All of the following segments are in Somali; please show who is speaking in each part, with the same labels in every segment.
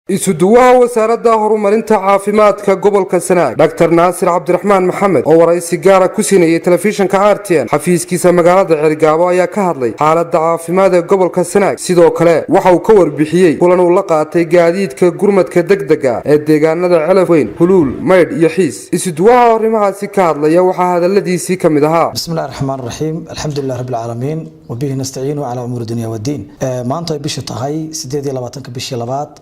Speaker 1: isuduwaha wasaaradda horumarinta caafimaadka gobolka Sanaag Dr. Naasir Cabdiraxmaan Maxamed oo waraysi gaar ah ku siinayay telefishinka RTN xafiiskiisa magaalada Cergaabo ayaa ka hadlay xaaladda caafimaad ee gobolka Sanaag sidoo kale waxa uu ka warbixiyay kulan uu la qaatay gaadiidka gurmadka degdega ee deegaanada Celafweyn Huluul Maydh iyo Xiis isuduwaha arrimahaasi ka hadlaya waxa hadaladiisii kamid ahaa
Speaker 2: bismillaahir rahmaanir rahiim alxamdulillaah rabbil caalamiin wa bihi nastaciinu ala umuuri dunya wa diin maanta ay bishu tahay 28 bishii labaad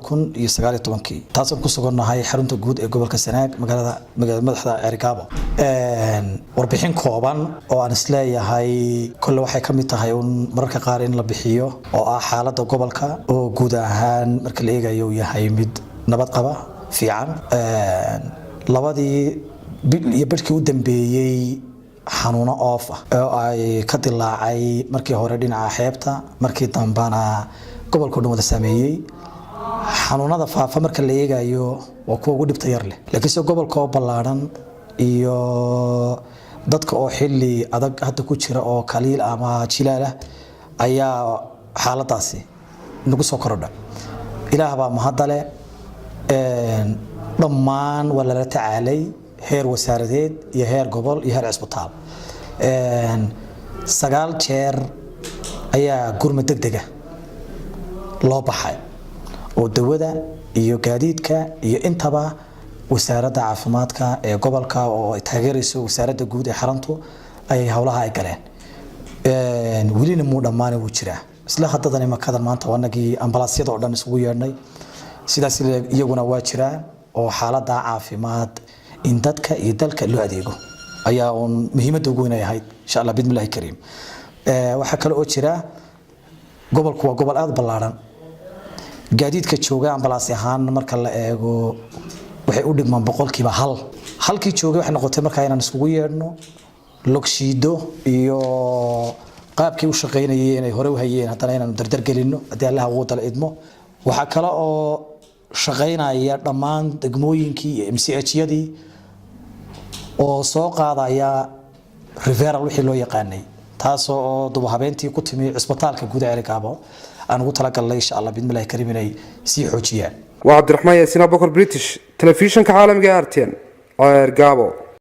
Speaker 2: 2019 taasoo ku sugannahay xarunta guud ee gobolka Sanaag magaalada madaxda Cergaabo warbixin kooban oo aan isleeyahay kullu waxay kamid tahay mararka qaar in la bixiyo oo ah xaaladda gobolka oo guud ahaan marka la eegayo yahay mid nabad qaba fiican labadii iyo barkii u dambeeyay xanuuno oof oo ay ka dilaacay markii hore dhinaca xeebta markii dambana gobolka dhan wada saameeyay xanuunada faafa marka la eegayo waa kuwa ugu dhibta yar leh laakiin soo gobolka oo ballaaran iyo dadka oo xilli adag hadda ku jira oo kaliil ama jilaal ah ayaa xaaladaasi nagu soo korodhay ilaah baa mahadale dhammaan wala la tacaalay heer wasaaradeed iyo heer gobol iyo heer isbitaal 9 jeer ayaa gurmad degdega loo baxay oo dawada iyo gaadiidka iyo intaba wasaaradda caafimaadka ee gobolka oo ay taageerayso wasaaradda guud ee xaruntu ay hawlaha ay galeen wilina muu dhamaanay uu jiraa isla haddadan imakadan maanta wanagii ambalaasyada oo dhan isugu yeernay sidaas iyaguna waa jiraa oo xaaladda caafimaad in dadka iyo dalka loo adeego ayaa muhiimada ugu weyn ahayd insha Allah bidmillaahi kariim waxa kale oo jira gobolku waa gobol aad ballaaran gaadiidka jooga ambalaas ahaan marka la eego waxay u dhigmaan boqolkiiba halkii joogay waxay noqotay marka inaan isugu yeerno logshiido iyo qaabkii u shaqeynayay inay hore u hayeen hadana inaan dardar gelino hadii Allah uu dal idmo waxa kale oo shaqeynaya dhammaan degmooyinkii iyo MCH-yadii oo soo qaadaya referral wixii loo yaqaanay taasoo dub habeentii ku timi isbitaalka guud ee Cergaabo aan ugu talagalay insha Allah bidmillaahi kariim inay si xoojiyaan
Speaker 1: waa Cabdiraxmaan Yaasiin Abubakar British telefishinka caalamiga RTN Cergaabo.